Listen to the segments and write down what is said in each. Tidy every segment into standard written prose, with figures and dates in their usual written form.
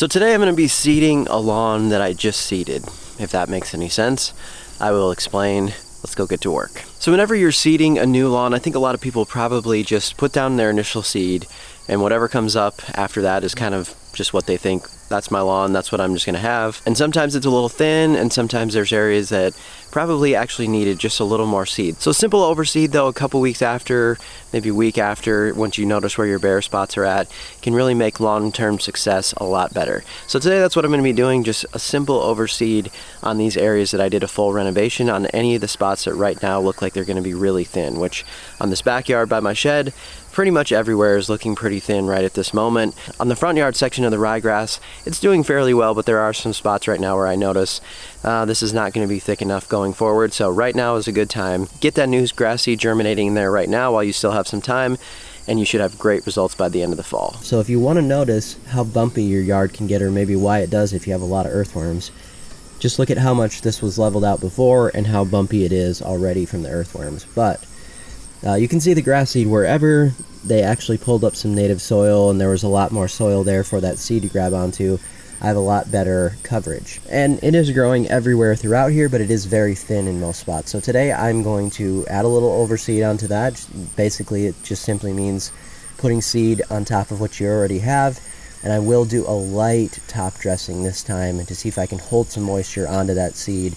So today I'm going to be seeding a lawn that I just seeded, if that makes any sense. I will explain. Let's go get to work. So whenever you're seeding a new lawn, I think a lot of people probably just put down their initial seed, and whatever comes up after that is kind of just what they think. That's my lawn, that's what I'm just gonna have. And sometimes it's a little thin, and sometimes there's areas that probably actually needed just a little more seed. So simple overseed though, a couple weeks after, maybe a week after, once you notice where your bare spots are at, can really make long-term success a lot better. So today that's what I'm gonna be doing, just a simple overseed on these areas that I did a full renovation on any of the spots that right now look like they're gonna be really thin, which on this backyard by my shed, pretty much everywhere is looking pretty thin right at this moment. On the front yard section of the ryegrass, it's doing fairly well, but there are some spots right now where I notice this is not going to be thick enough going forward. So right now is a good time. Get that new grass seed germinating in there right now while you still have some time, and you should have great results by the end of the fall. So if you want to notice how bumpy your yard can get, or maybe why it does if you have a lot of earthworms, just look at how much this was leveled out before and how bumpy it is already from the earthworms. But you can see the grass seed wherever they actually pulled up some native soil and there was a lot more soil there for that seed to grab onto. I have a lot better coverage. And it is growing everywhere throughout here, but it is very thin in most spots. So today I'm going to add a little overseed onto that. Basically, it just simply means putting seed on top of what you already have. And I will do a light top dressing this time to see if I can hold some moisture onto that seed,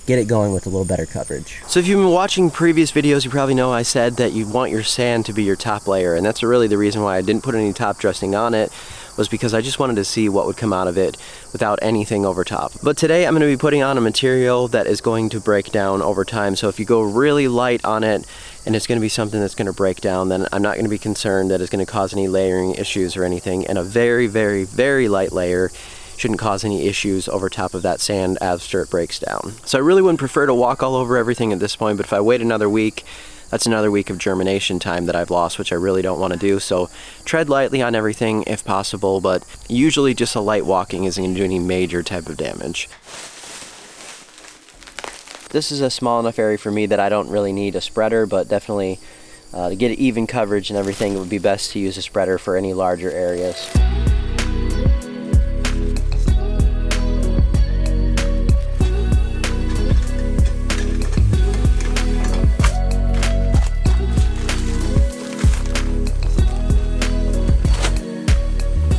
get it going with a little better coverage. So if you've been watching previous videos, you probably know I said that you want your sand to be your top layer, and that's really the reason why I didn't put any top dressing on it, was because I just wanted to see what would come out of it without anything over top. But today I'm going to be putting on a material that is going to break down over time. So if you go really light on it and it's going to be something that's going to break down, then I'm not going to be concerned that it's going to cause any layering issues or anything. And a very, very, very light layer shouldn't cause any issues over top of that sand after it breaks down. So I really wouldn't prefer to walk all over everything at this point, but if I wait another week, that's another week of germination time that I've lost, which I really don't want to do. So tread lightly on everything if possible, but usually just a light walking isn't going to do any major type of damage. This is a small enough area for me that I don't really need a spreader, but definitely to get even coverage and everything, it would be best to use a spreader for any larger areas.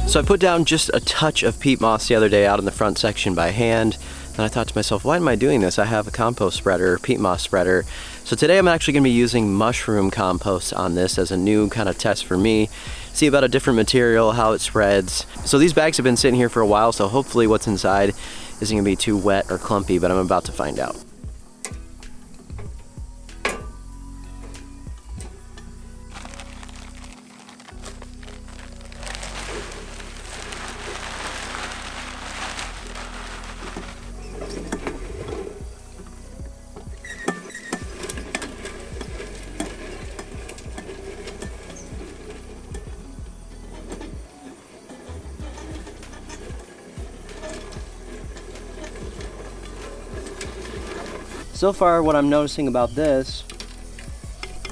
So I put down just a touch of peat moss the other day out in the front section by hand, and I thought to myself, why am I doing this? I have a compost spreader, peat moss spreader. So today I'm actually going to be using mushroom compost on this as a new kind of test for me. See about a different material, how it spreads. So these bags have been sitting here for a while, so hopefully what's inside isn't going to be too wet or clumpy, but I'm about to find out. So far, what I'm noticing about this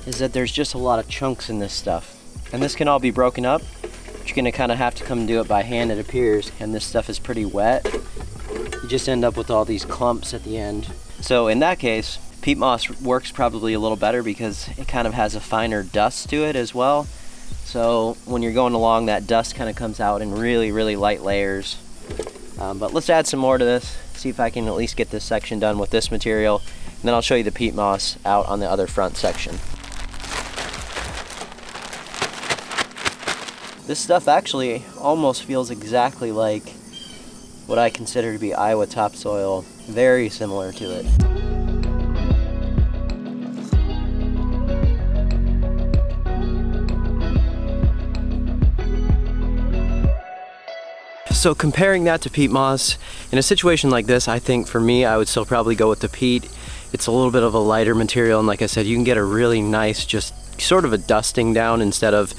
is that there's just a lot of chunks in this stuff. And this can all be broken up, but you're gonna kind of have to come and do it by hand, it appears. And this stuff is pretty wet. You just end up with all these clumps at the end. So in that case, peat moss works probably a little better because it kind of has a finer dust to it as well. So when you're going along, that dust kind of comes out in really, really light layers. But let's add some more to this, see if I can at least get this section done with this material, and then I'll show you the peat moss out on the other front section. This stuff actually almost feels exactly like what I consider to be Iowa topsoil, very similar to it. So comparing that to peat moss, in a situation like this, I think for me, I would still probably go with the peat. It's a little bit of a lighter material, and like I said, you can get a really nice, just sort of a dusting down instead of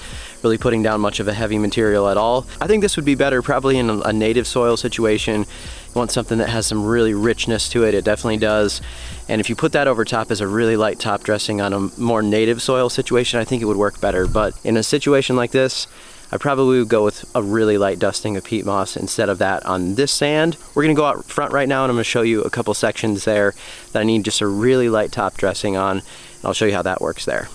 really putting down much of a heavy material at all. I think this would be better probably in a native soil situation. You want something that has some really richness to it, it definitely does. And if you put that over top as a really light top dressing on a more native soil situation, I think it would work better. But in a situation like this, I probably would go with a really light dusting of peat moss instead of that on this sand. We're gonna go out front right now and I'm gonna show you a couple sections there that I need just a really light top dressing on. And I'll show you how that works there.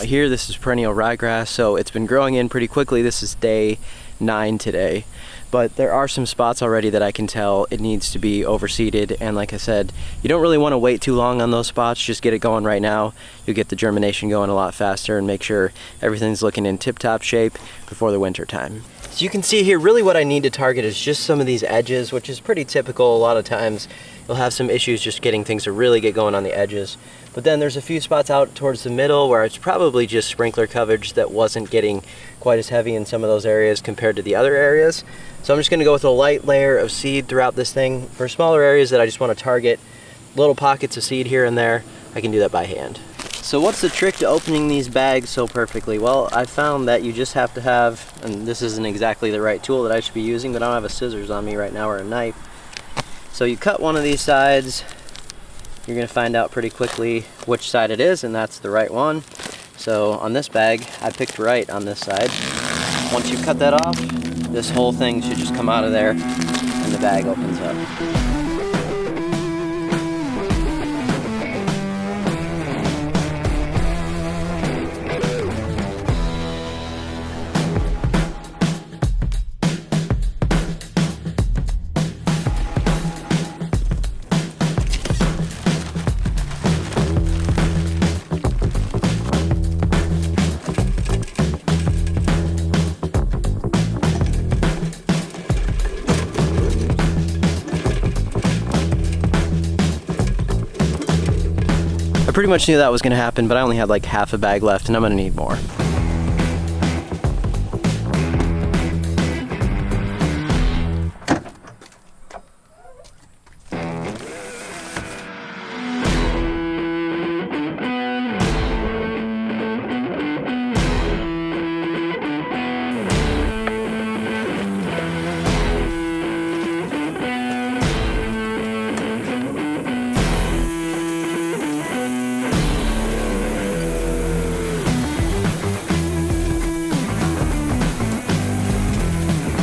Here, this is perennial ryegrass, so it's been growing in pretty quickly. This is day 9 today, but there are some spots already that I can tell it needs to be overseeded. And like I said, you don't really want to wait too long on those spots. Just get it going right now. You'll get the germination going a lot faster and make sure everything's looking in tip-top shape before the winter time. So you can see here, really what I need to target is just some of these edges, which is pretty typical. A lot of times you'll have some issues just getting things to really get going on the edges. But then there's a few spots out towards the middle where it's probably just sprinkler coverage that wasn't getting quite as heavy in some of those areas compared to the other areas. So I'm just gonna go with a light layer of seed throughout this thing. For smaller areas that I just wanna target little pockets of seed here and there, I can do that by hand. So what's the trick to opening these bags so perfectly? Well, I found that you just have to have, and this isn't exactly the right tool that I should be using, but I don't have a scissors on me right now or a knife. So you cut one of these sides, you're gonna find out pretty quickly which side it is, and that's the right one. So on this bag, I picked right on this side. Once you cut that off, this whole thing should just come out of there and the bag opens up. I pretty much knew that was gonna happen, but I only had like half a bag left and I'm gonna need more.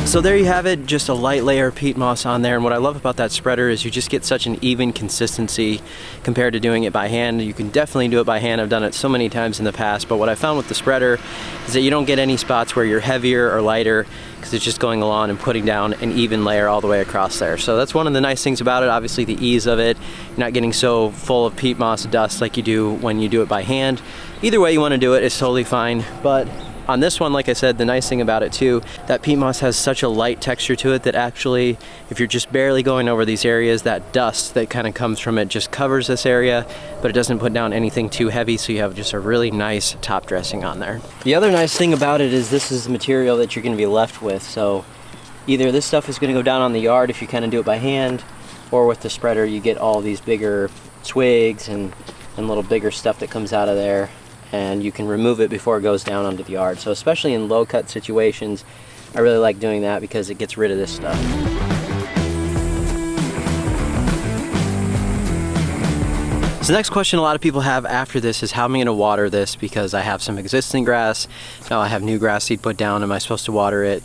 So there you have it, just a light layer of peat moss on there. And what I love about that spreader is you just get such an even consistency compared to doing it by hand. You can definitely do it by hand. I've done it so many times in the past, but what I found with the spreader is that you don't get any spots where you're heavier or lighter because it's just going along and putting down an even layer all the way across there. So that's one of the nice things about it. Obviously the ease of it, you're not getting so full of peat moss dust like you do when you do it by hand. Either way you want to do it, it's totally fine. But on this one, like I said, the nice thing about it too, that peat moss has such a light texture to it that actually, if you're just barely going over these areas, that dust that kind of comes from it just covers this area, but it doesn't put down anything too heavy, so you have just a really nice top dressing on there. The other nice thing about it is this is the material that you're gonna be left with, so either this stuff is gonna go down on the yard if you kind of do it by hand, or with the spreader you get all these bigger twigs and little bigger stuff that comes out of there, and you can remove it before it goes down onto the yard. So especially in low cut situations, I really like doing that because it gets rid of this stuff. So the next question a lot of people have after this is how am I going to water this, because I have some existing grass, now I have new grass seed put down. Am I supposed to water it,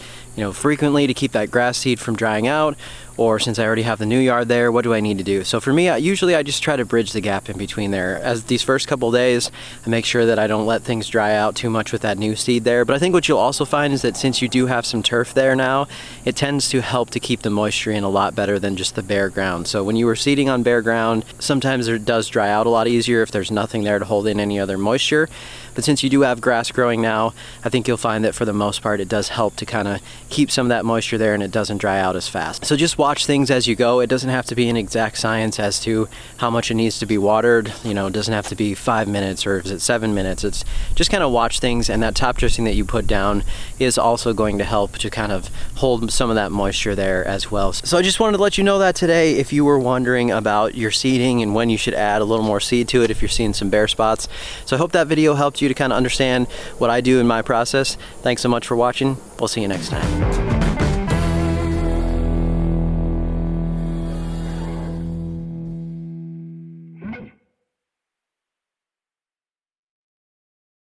frequently to keep that grass seed from drying out? Or since I already have the new yard there, what do I need to do? So for me, usually I just try to bridge the gap in between there. As these first couple days, I make sure that I don't let things dry out too much with that new seed there. But I think what you'll also find is that since you do have some turf there now, it tends to help to keep the moisture in a lot better than just the bare ground. So when you were seeding on bare ground, sometimes it does dry out a lot easier if there's nothing there to hold in any other moisture. But since you do have grass growing now, I think you'll find that for the most part, it does help to kind of keep some of that moisture there and it doesn't dry out as fast. So just watch things as you go. It doesn't have to be an exact science as to how much it needs to be watered. It doesn't have to be 5 minutes or is it 7 minutes. It's just kind of watch things, and that top dressing that you put down is also going to help to kind of hold some of that moisture there as well. So I just wanted to let you know that today, if you were wondering about your seeding and when you should add a little more seed to it if you're seeing some bare spots. So I hope that video helped you to kind of understand what I do in my process. Thanks so much for watching. We'll see you next time.